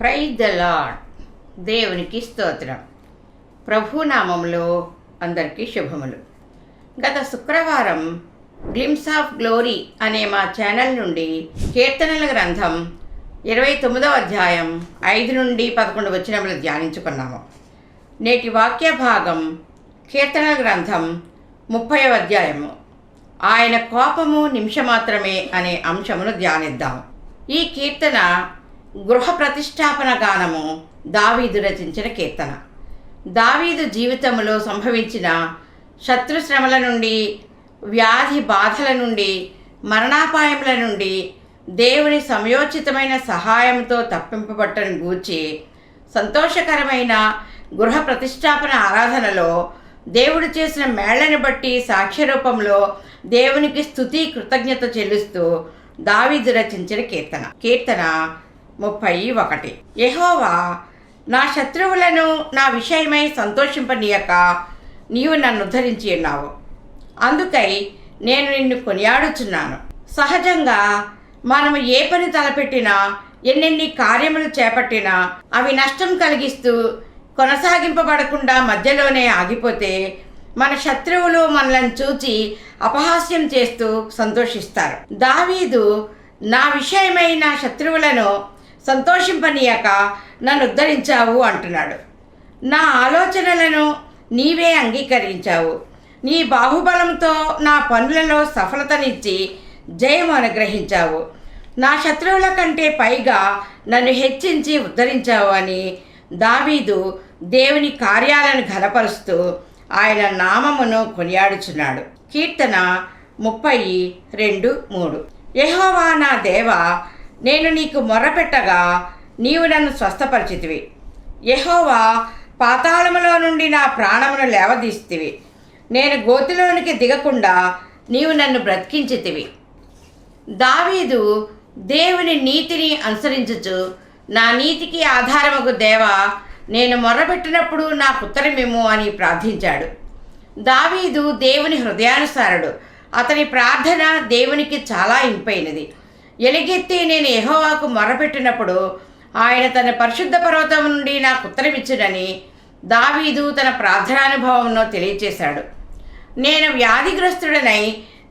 Praise the lord. దేవునికి స్తోత్రం. ప్రభునామంలో అందరికీ శుభములు. గత శుక్రవారం గ్లిమ్స్ ఆఫ్ గ్లోరీ అనే మా ఛానల్ నుండి కీర్తనల గ్రంథం 29వ అధ్యాయం 5 నుండి 11 వచనములు ధ్యానించుకున్నాము. నేటి వాక్య భాగం కీర్తనల గ్రంథం 30వ అధ్యాయము ఆయన కోపము నిమిషమాత్రమే అనే అంశమును ధ్యానిద్దాం. ఈ కీర్తన గృహ ప్రతిష్టాపన గానము దావీదు రచించిన కీర్తన. దావీదు జీవితంలో సంభవించిన శత్రుశ్రమల నుండి, వ్యాధి బాధల నుండి, మరణాపాయముల నుండి దేవుని సమయోచితమైన సహాయంతో తప్పింపబట్టను గూర్చి సంతోషకరమైన గృహ ప్రతిష్టాపన ఆరాధనలో దేవుడు చేసిన మేళ్లను బట్టి సాక్ష్య రూపంలో దేవునికి స్తుతి కృతజ్ఞత చెల్లిస్తూ దావీదు రచించిన కీర్తన 31. యెహోవా, నా శత్రువులను నా విషయమై సంతోషింపనీయక నీవు నన్ను ఉద్ధరించి ఉన్నావు. అందుకై నేను నిన్ను కొనియాడుచున్నాను. సహజంగా మనము ఏ పని తలపెట్టినా, ఎన్నెన్ని కార్యములు చేపట్టినా అవి నష్టం కలిగిస్తూ కొనసాగింపబడకుండా మధ్యలోనే ఆగిపోతే మన శత్రువులు మనలను చూచి అపహాస్యం చేస్తూ సంతోషిస్తారు. దావీదు నా విషయమై నా శత్రువులను సంతోషింపనీయక నన్ను ఉద్ధరించావు అంటున్నాడు. నా ఆలోచనలను నీవే అంగీకరించావు. నీ బాహుబలంతో నా పనులలో సఫలతనిచ్చి జయం అనుగ్రహించావు. నా శత్రువుల కంటే పైగా నన్ను హెచ్చించి ఉద్ధరించావు అని దావీదు దేవుని కార్యాలను ఘనపరుస్తూ ఆయన నామమును కొనియాడుచున్నాడు. కీర్తన 32:3. యెహోవా నా దేవా, నేను నీకు మొర్రపెట్టగా నీవు నన్ను స్వస్థపరిచితివి. యెహోవా, పాతాళములో నుండి నా ప్రాణమును లేవదీస్తివి. నేను గోతిలోనికి దిగకుండా నీవు నన్ను బ్రతికించితివి. దావీదు దేవుని నీతిని అనుసరించుచు, నా నీతికి ఆధారముకు దేవా, నేను మొర్రపెట్టినప్పుడు నాకు ఉత్తరమిమ్ము అని ప్రార్థించాడు. దావీదు దేవుని హృదయానుసారుడు. అతని ప్రార్థన దేవునికి చాలా ఇంపైనది. ఎలుగెత్తి నేను యెహోవాకు మొర్రపెట్టినప్పుడు ఆయన తన పరిశుద్ధ పర్వతం నుండి నాకు ఉత్తరమిచ్చునని దావీదు తన ప్రార్థనానుభవంలో తెలియచేశాడు. నేను వ్యాధిగ్రస్తుడనై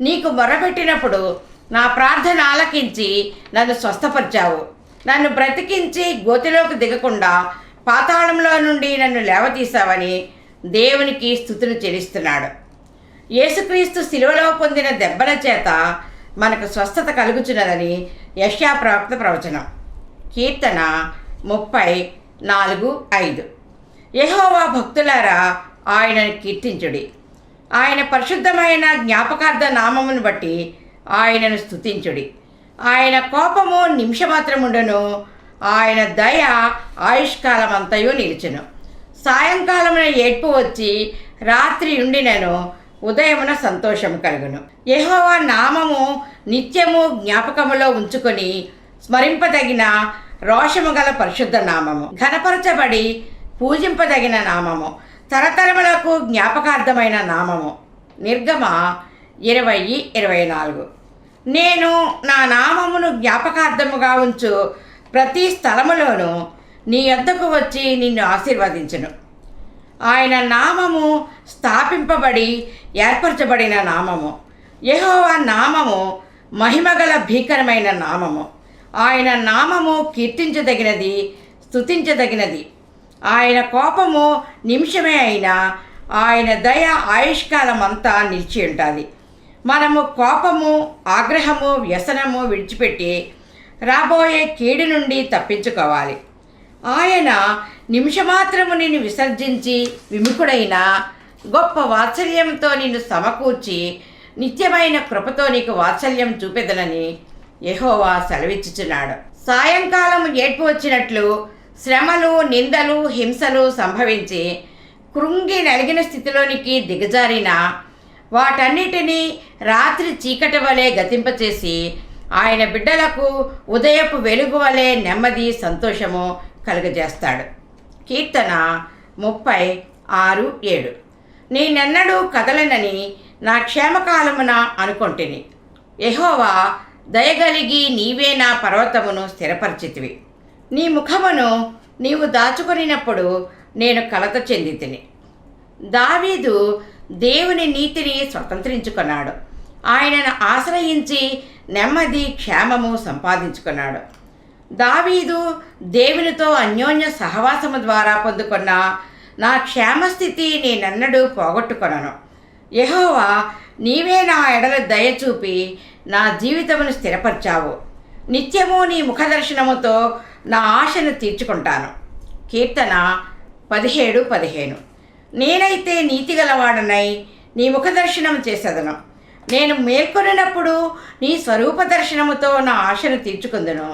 నీకు మొర్రపెట్టినప్పుడు నా ప్రార్థన ఆలకించి నన్ను స్వస్థపరిచావు. నన్ను బ్రతికించి గోతిలోకి దిగకుండా పాతాళంలో నుండి నన్ను లేవతీశావని దేవునికి స్తుతులు చెల్లిస్తున్నాడు. యేసుక్రీస్తు శిలువలో పొందిన దెబ్బల చేత మనకు స్వస్థత కలుగుచున్నదని యెషయా ప్రవక్త ప్రవచనం. కీర్తన 34:5. యెహోవా భక్తులారా, ఆయనను కీర్తించుడి. ఆయన పరిశుద్ధమైన జ్ఞాపకార్థ నామమును బట్టి ఆయనను స్తుతించుడి. ఆయన కోపము నిమిషమాత్రముండును, ఆయన దయ ఆయుష్కాలమంతయు నిలిచెను. సాయంకాలమున ఏడ్పు వచ్చి రాత్రి ఉండినను, ఉదయమున సంతోషము కలుగును. యెహోవా నామము నిత్యము జ్ఞాపకములో ఉంచుకొని స్మరింపదగిన రోషము గల పరిశుద్ధ నామము, ఘనపరచబడి పూజింపదగిన నామము, తరతరములకు జ్ఞాపకార్థమైన నామము. నిర్గమ 20:24. నేను నా నామమును జ్ఞాపకార్థముగా ఉంచు ప్రతి స్థలములోనూ నీ యొద్దకు వచ్చి నిన్ను ఆశీర్వదించును. ఆయన నామము స్థాపింపబడి ఏర్పరచబడిన నామము. యెహోవా నామము మహిమగల భీకరమైన నామము. ఆయన నామము కీర్తించదగినది, స్తుతించదగినది. ఆయన కోపము నిమిషమే అయినా ఆయన దయ ఆయుష్కాలం అంతా నిలిచి ఉంటుంది. మనము కోపము, ఆగ్రహము, వ్యసనము విడిచిపెట్టి రాబోయే కీడు నుండి తప్పించుకోవాలి. ఆయన నిమిషమాత్రము నిన్ను విసర్జించి విముఖుడైన గొప్ప వాత్సల్యంతో నిన్ను సమకూర్చి నిత్యమైన కృపతో నీకు వాత్సల్యం చూపెదనని యెహోవా సెలవిచ్చుచున్నాడు. సాయంకాలం ఏడ్పు వచ్చినట్లు శ్రమలు, నిందలు, హింసలు సంభవించి కృంగి నలిగిన స్థితిలోనికి దిగజారిన వాటన్నిటినీ రాత్రి చీకటి వలె గతింపచేసి ఆయన బిడ్డలకు ఉదయపు వెలుగు వలె నెమ్మది, సంతోషము కలుగజేస్తాడు. కీర్తన 36:7. నేనెన్నడూ కదలనని నా క్షేమకాలమున అనుకొంటిని. యెహోవా, దయగలిగి నీవే నా పర్వతమును స్థిరపరిచితివి. నీ ముఖమును నీవు దాచుకొనినప్పుడు నేను కలత చెందితిని. దావీదు దేవుని నీతిని స్వతంత్రించుకున్నాడు. ఆయనను ఆశ్రయించి నెమ్మది క్షేమము సంపాదించుకున్నాడు. దావీదు దేవునితో అన్యోన్య సహవాసము ద్వారా పొందుకున్న నా క్షేమస్థితి నేనెన్నడూ పోగొట్టుకొనను. యెహోవా, నీవే నా ఎడల దయచూపి నా జీవితమును స్థిరపరిచావు. నిత్యము నీ ముఖదర్శనముతో నా ఆశను తీర్చుకుంటాను. కీర్తన 17:15. నేనైతే నీతిగలవాడనై నీ ముఖదర్శనం చేసేదను. నేను మేల్కొనినప్పుడు నీ స్వరూప దర్శనముతో నా ఆశను తీర్చుకుందును.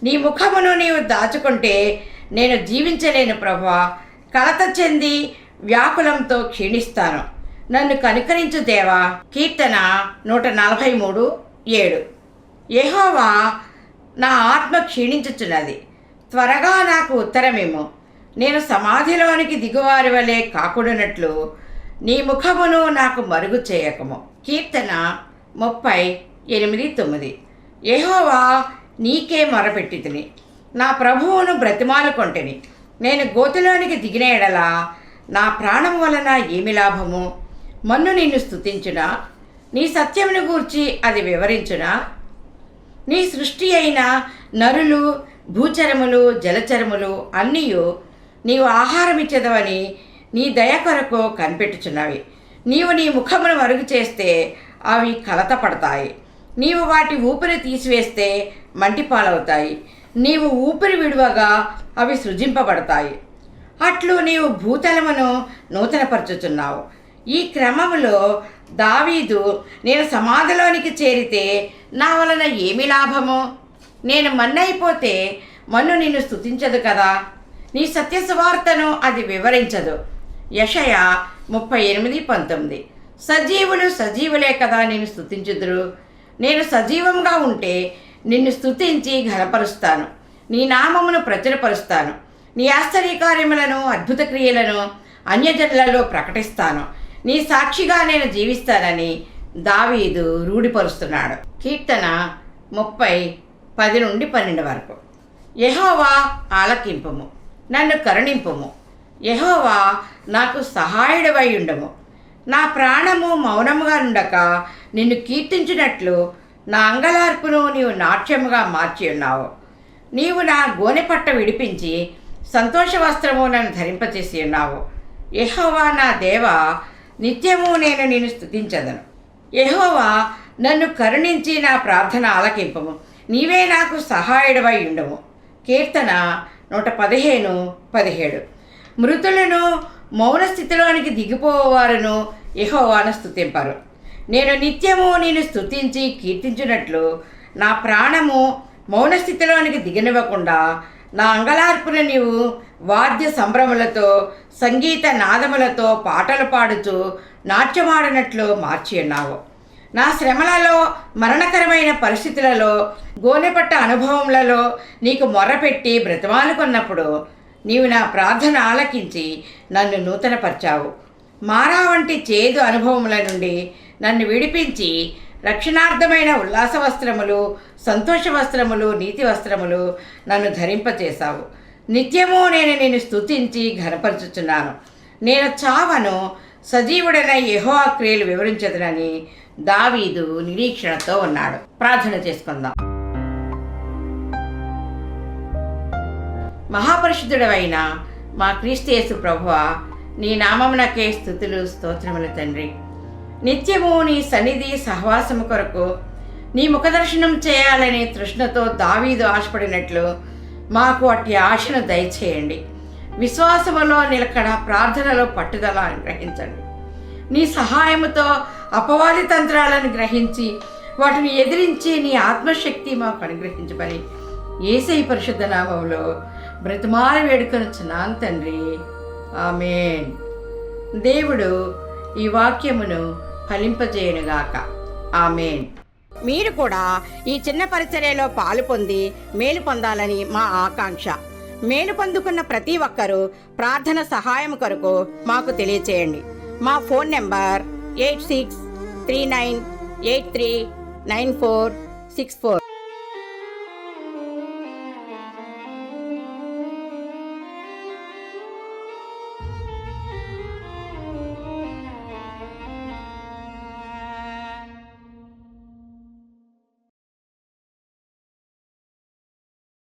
నీ ముఖమును నీవు దాచుకుంటే నేను జీవించలేను ప్రభువా. కలత చెంది వ్యాకులంతో క్షీణిస్తాను. నన్ను కనికరించు దేవా. కీర్తన 143:7. యెహోవా, నా ఆత్మ క్షీణించుచున్నది, త్వరగా నాకు ఉత్తరమేమో. నేను సమాధిలోనికి దిగువారి వలె కాకుడునట్లు నీ ముఖమును నాకు మరుగు చేయకము. కీర్తన 30:8-9. యెహోవా, నీకే మొరపెట్టితిని, నా ప్రభువును బ్రతిమాలుకొంటిని. నేను గోతిలోనికి దిగిన ఎడల నా ప్రాణం వలన ఏమి లాభము? మన్ను నిన్ను స్తుతించునా? నీ సత్యమును గూర్చి అది వివరించునా? నీ సృష్టి అయిన నరులు, భూచరములు, జలచరములు అన్నీయు నీవు ఆహారమిచ్చేదవని నీ దయ కొరకు కనిపెట్టుచున్నవి. నీవు నీ ముఖమును మరుగు చేస్తే అవి కలత పడతాయి. నీవు వాటి ఊపిరి తీసివేస్తే మంటిపాలవుతాయి. నీవు ఊపిరి విడువగా అవి సృజింపబడతాయి. అట్లు నీవు భూతలమును నూతనపరచుచున్నావు. ఈ క్రమములో దావీదు, నేను సమాధిలోనికి చేరితే నా వలన ఏమి లాభము? నేను మన్నైపోతే మన్ను నిన్ను స్తుతించదు కదా. నీ సత్య సువార్తను అది వివరించదు. యెషయా 38:19. సజీవులు సజీవులే కదా నిన్ను స్తుతించుదురు. నేను సజీవంగా ఉంటే నిన్ను స్తుతించి ఘనపరుస్తాను. నీ నామమును ప్రచురపరుస్తాను. నీ ఆశ్చర్యకార్యములను, అద్భుత క్రియలను అన్యజనులలో ప్రకటిస్తాను. నీ సాక్షిగా నేను జీవిస్తానని దావీదు రూఢిపరుస్తున్నాడు. కీర్తన 30:10-12 వరకు. యెహోవా, ఆలకింపుము, నన్ను కరుణింపుము. యెహోవా, నాకు సహాయుడవై ఉండము. నా ప్రాణము మౌనముగా ఉండక నిన్ను కీర్తించినట్లు నా అంగలార్పును నీవు నాట్యముగా మార్చి ఉన్నావు. నీవు నా గోనెపట్ట విడిపించి సంతోష వస్త్రము నన్ను ధరింపచేసి ఉన్నావు. యెహోవా నా దేవా, నిత్యము నేను నిన్ను స్తుతించదను. యెహోవా, నన్ను కరుణించి నా ప్రార్థన ఆలకింపము. నీవే నాకు సహాయుడవై ఉండము. కీర్తన 115:17. మృతులను, మౌన స్థితిలోనికి దిగిపోవారును యెహోవాను స్తుతింపరు. నేను నిత్యము నేను స్తుతించి కీర్తించినట్లు నా ప్రాణము మౌన స్థితిలోనికి దిగనివ్వకుండా నా అంగలార్పున నీవు వాద్య సంభ్రములతో, సంగీత నాదములతో పాటలు పాడుతూ నాట్యమాడినట్లు మార్చి ఉన్నావు. నా శ్రమలలో, మరణకరమైన పరిస్థితులలో, గోనెపట్ట అనుభవములలో నీకు మొర్రపెట్టి బ్రతిమాలుకున్నప్పుడు నీవు నా ప్రార్థన ఆలకించి నన్ను నూతనపరిచావు. మారా వంటి చేదు అనుభవముల నుండి నన్ను విడిపించి రక్షణార్థమైన ఉల్లాస వస్త్రములు, సంతోష వస్త్రములు, నీతి వస్త్రములు నన్ను ధరింపచేశావు. నిత్యము నేను నిన్ను స్తుతించి ఘనపరచుచున్నాను. నేను చావను, సజీవుడైన యెహోవా క్రియలు వివరించదునని దావీదు నిరీక్షణతో ఉన్నాడు. ప్రార్థన చేసుకుందాం. మహాపరిశుద్ధుడవైన మా క్రీస్తు యేసు ప్రభువా, నీ నామమునకే స్తుతులు, స్తోత్రములు తండ్రి. నిత్యము నీ సన్నిధి సహవాసము కొరకు నీ ముఖదర్శనం చేయాలనే తృష్ణతో దావీదు ఆశపడినట్లు మాకు అట్టి ఆశను దయచేయండి. విశ్వాసములో నిలకడ, ప్రార్థనలో పట్టుదల గ్రహించండి. నీ సహాయముతో అపవాది తంత్రాలను గ్రహించి వాటిని ఎదిరించి నీ ఆత్మశక్తి మాకు అనుగ్రహించమని యేసయ్య పరిశుద్ధ నామములో బ్రతిమాలి వేడుకొనుచున్నాను తండ్రి. ఆమేన్. దేవుడు ఈ వాక్యమును ఫలింపజేయునుగాక. ఆమేన్. మీరు కూడా ఈ చిన్న పరిచర్యలో పాలు పొంది మేలు పొందాలని మా ఆకాంక్ష. మేలు పొందుకున్న ప్రతి ఒక్కరూ ప్రార్థన సహాయం కొరకు మాకు తెలియచేయండి. మా ఫోన్ నెంబర్ 8639839464.